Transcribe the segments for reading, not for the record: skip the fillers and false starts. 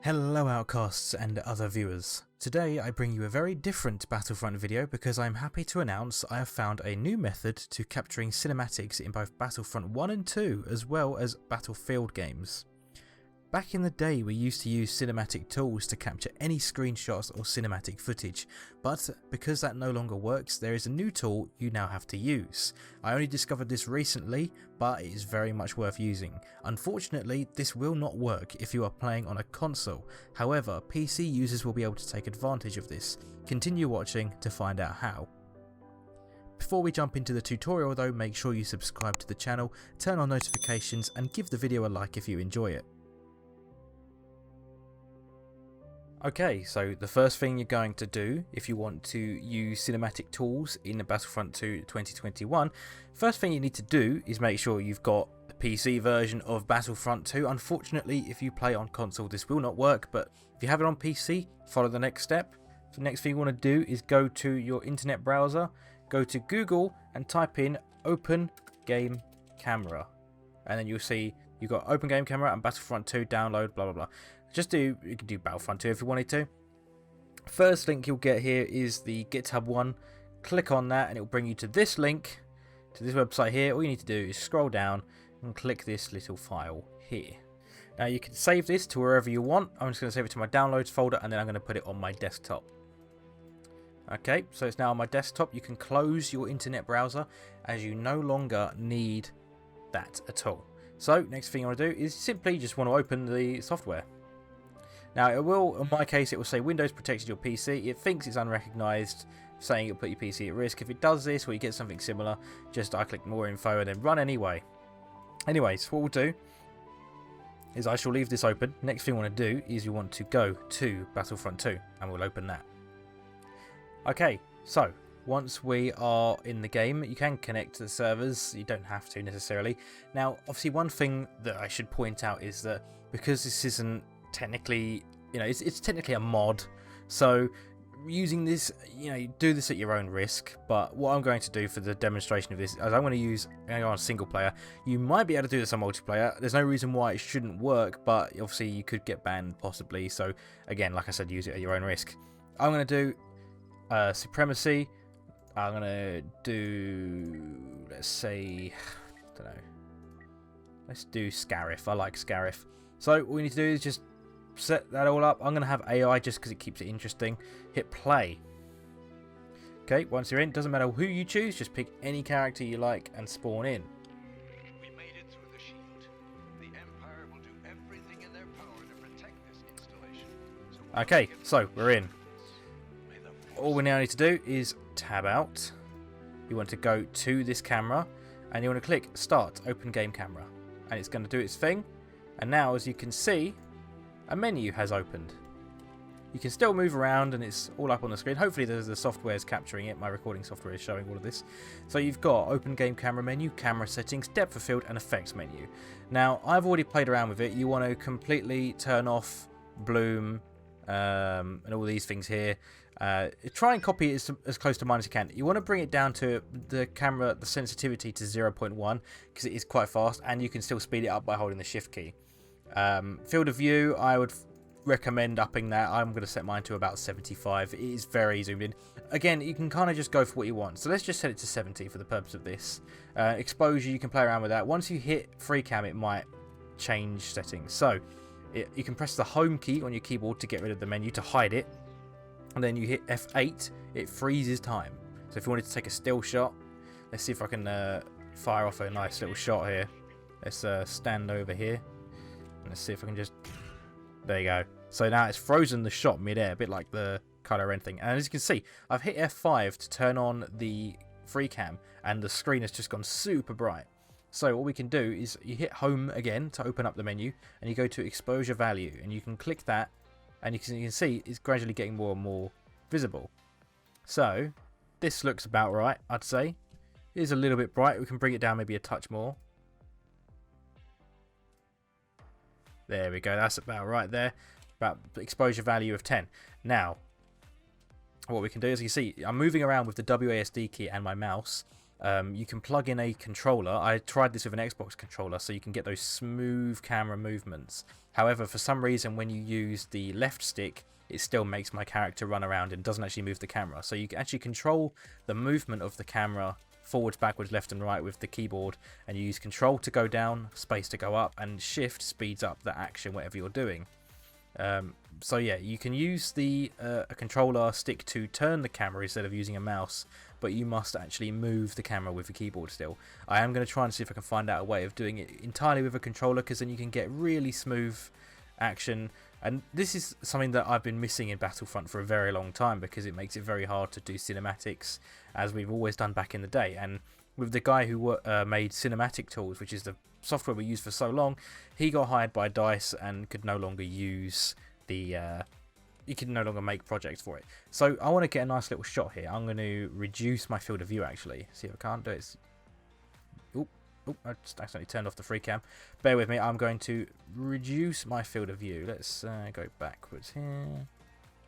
Hello Outcasts and other viewers. Today I bring you a very different Battlefront video because I'm happy to announce I have found a new method to capturing cinematics in both Battlefront 1 and 2 as well as Battlefield games. Back in the day we used to use cinematic tools to capture any screenshots or cinematic footage, but because that no longer works there is a new tool you now have to use. I only discovered this recently, but it is very much worth using. Unfortunately this will not work if you are playing on a console, however PC users will be able to take advantage of this. Continue watching to find out how. Before we jump into the tutorial though, make sure you subscribe to the channel, turn on notifications and give the video a like if you enjoy it. Okay, so the first thing you're going to do if you want to use cinematic tools in the Battlefront 2 2021, first thing you need to do is make sure you've got the PC version of Battlefront 2. Unfortunately, if you play on console this will not work, but if you have it on PC, follow the next step. The next thing you want to do is go to your internet browser, go to Google and type in Open Game Camera. And then you'll see you've got Open Game Camera and Battlefront 2 download, blah blah blah. You can do Battlefront 2 if you wanted to. First link you'll get here is the GitHub one. Click on that and it will bring you to this link, to this website here. All you need to do is scroll down and click this little file here. Now you can save this to wherever you want. I'm just going to save it to my downloads folder and then I'm going to put it on my desktop. Okay, so it's now on my desktop. You can close your internet browser as you no longer need that at all. So next thing you want to do is simply just want to open the software. Now it will, in my case, it will say Windows protected your PC. It thinks it's unrecognised, saying it'll put your PC at risk. If it does this or you get something similar, just I click more info and then run anyway. Anyways, what we'll do is I shall leave this open. Next thing we want to do is you want to go to Battlefront 2 and we'll open that. Okay, so once we are in the game, you can connect to the servers. You don't have to necessarily. Now, obviously, one thing that I should point out is that because this isn't technically, it's technically a mod, so using this, do this at your own risk. But what I'm going to do for the demonstration of this is I'm going to go on single player. You might be able to do this on multiplayer. There's no reason why it shouldn't work, but obviously you could get banned possibly. So again, like I said, use it at your own risk. I'm going to do Supremacy. I'm going to do, let's say, I don't know, let's do Scarif. I like Scarif. So all we need to do is just set that all up. I'm going to have AI just because it keeps it interesting. Hit play. Okay, once you're in, doesn't matter who you choose, just pick any character you like and spawn in. We made it through the shield. The Empire will do everything in their power to protect this installation. Okay, so we're in. All we now need to do is tab out. You want to go to this camera and you want to click Start Open Game Camera. And it's going to do its thing. And now, as you can see, a menu has opened. You can still move around and it's all up on the screen. Hopefully the software is capturing it. My recording software is showing all of this. So you've got Open Game Camera menu, Camera Settings, Depth of Field and Effects menu. Now, I've already played around with it. You want to completely turn off bloom and all these things here. Try and copy it as close to mine as you can. You want to bring it down to the camera, the sensitivity to 0.1 because it is quite fast and you can still speed it up by holding the shift key. Field of view, I would recommend upping that. I'm going to set mine to about 75. It is very zoomed in. Again, you can kind of just go for what you want. So let's just set it to 70 for the purpose of this. Exposure, you can play around with that. Once you hit free cam, it might change settings. So you can press the home key on your keyboard to get rid of the menu to hide it. And then you hit F8, it freezes time. So if you wanted to take a still shot, let's see if I can fire off a nice little shot here. Let's stand over here. Let's see if I can just... There you go. So now it's frozen the shot mid-air, a bit like the Kylo Ren thing. And as you can see, I've hit F5 to turn on the free cam, and the screen has just gone super bright. So what we can do is you hit home again to open up the menu, and you go to exposure value, and you can click that, and you can see it's gradually getting more and more visible. So this looks about right, I'd say. It is a little bit bright. We can bring it down maybe a touch more. There we go, that's about right there. About exposure value of 10. Now, what we can do is you see, I'm moving around with the WASD key and my mouse. you can plug in a controller. I tried this with an Xbox controller, so you can get those smooth camera movements. However, for some reason, when you use the left stick, it still makes my character run around and doesn't actually move the camera. So you can actually control the movement of the camera forwards, backwards, left and right with the keyboard, and you use control to go down, space to go up, and shift speeds up the action whatever you're doing. So yeah, you can use the a controller stick to turn the camera instead of using a mouse, but you must actually move the camera with the keyboard still. I am going to try and see if I can find out a way of doing it entirely with a controller, because then you can get really smooth action. And this is something that I've been missing in Battlefront for a very long time, because it makes it very hard to do cinematics, as we've always done back in the day. And with the guy who made Cinematic Tools, which is the software we used for so long, he got hired by DICE and could no longer use the... you can no longer make projects for it. So I want to get a nice little shot here. I'm going to reduce my field of view, actually. See if I can't do it. Oh, I just accidentally turned off the free cam. Bear with me. I'm going to reduce my field of view. Let's go backwards here.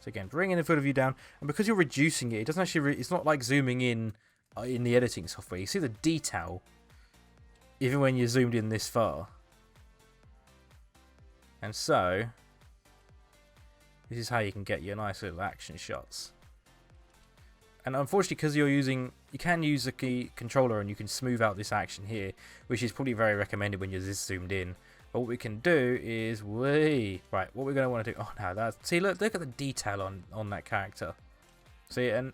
So again, bringing the field of view down. And because you're reducing it, it doesn't actually... it's not like zooming in the editing software. You see the detail even when you're zoomed in this far. And so... this is how you can get your nice little action shots. And unfortunately, because you can use a key controller and you can smooth out this action here, which is probably very recommended when you're this zoomed in. But what we can do is right, what we're going to want to do. Oh no, see, look at the detail on that character. See, and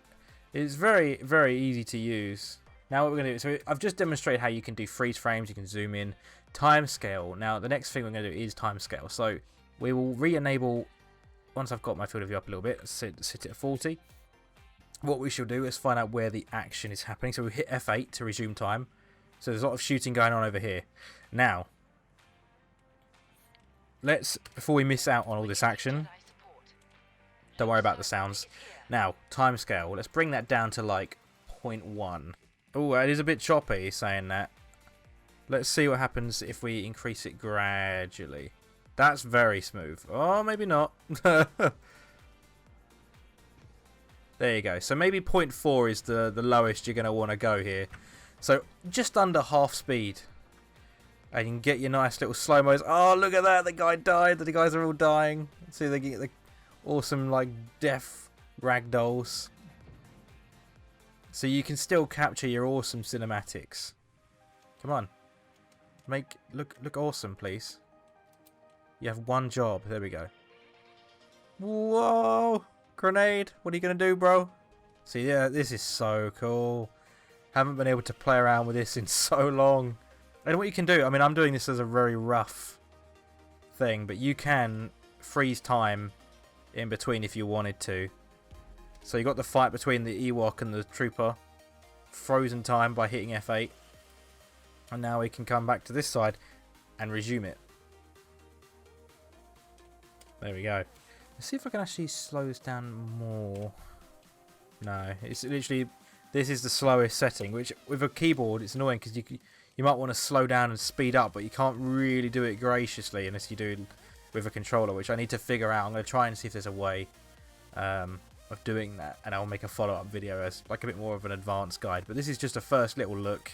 it's very, very easy to use. Now what we're going to do, so I've just demonstrated how you can do freeze frames, you can zoom in, timescale. Now the next thing we're going to do is timescale. So we will re-enable. Once I've got my field of view up a little bit, sit it at 40. What we shall do is find out where the action is happening. So we hit F8 to resume time. So there's a lot of shooting going on over here. Now, before we miss out on all this action, don't worry about the sounds. Now, timescale. Let's bring that down to like 0.1. Oh, it is a bit choppy saying that. Let's see what happens if we increase it gradually. That's very smooth. Oh, maybe not. There you go. So maybe 0.4 is the lowest you're going to want to go here. So just under half speed. And you can get your nice little slow-mos. Oh, look at that. The guy died. The guys are all dying. See, they get the awesome, like, death ragdolls. So you can still capture your awesome cinematics. Come on. Look awesome, please. You have one job. There we go. Whoa! Grenade! What are you going to do, bro? See, yeah, this is so cool. Haven't been able to play around with this in so long. And what you can do, I mean, I'm doing this as a very rough thing, but you can freeze time in between if you wanted to. So you got the fight between the Ewok and the Trooper. Frozen time by hitting F8. And now we can come back to this side and resume it. There we go. Let's see if I can actually slow this down more. No, it's literally... this is the slowest setting, which with a keyboard it's annoying because you might want to slow down and speed up, but you can't really do it graciously unless you do it with a controller, which I need to figure out. I'm going to try and see if there's a way of doing that, and I'll make a follow-up video as like a bit more of an advanced guide. But this is just a first little look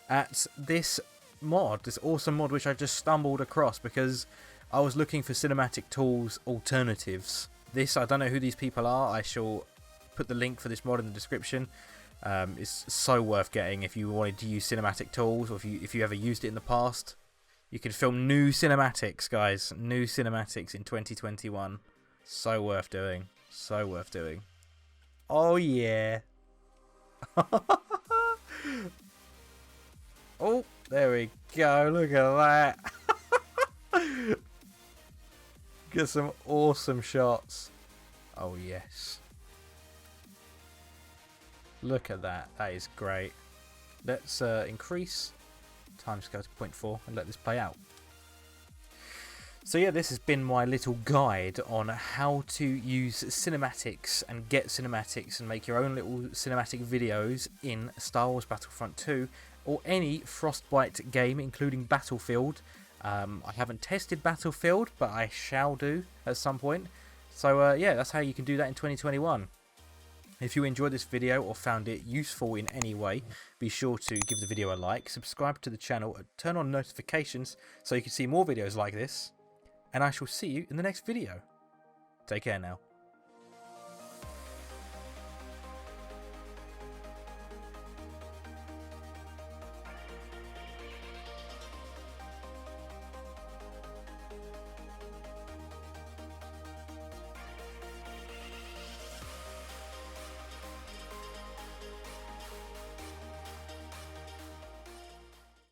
at this mod, this awesome mod which I just stumbled across because I was looking for cinematic tools alternatives. I don't know who these people are. I shall put the link for this mod in the description. It's so worth getting if you wanted to use cinematic tools, or if you ever used it in the past. You can film new cinematics, guys. New cinematics in 2021. So worth doing. So worth doing. Oh yeah. Oh, there we go. Look at that. Get some awesome shots. Oh yes. Look at that. That is great. Let's increase timescale to 0.4 and let this play out. So yeah, this has been my little guide on how to use cinematics and get cinematics and make your own little cinematic videos in Star Wars Battlefront 2 or any Frostbite game, including Battlefield. I haven't tested Battlefield, but I shall do at some point. So yeah, that's how you can do that in 2021. If you enjoyed this video or found it useful in any way, be sure to give the video a like, subscribe to the channel, and turn on notifications so you can see more videos like this. And I shall see you in the next video. Take care now.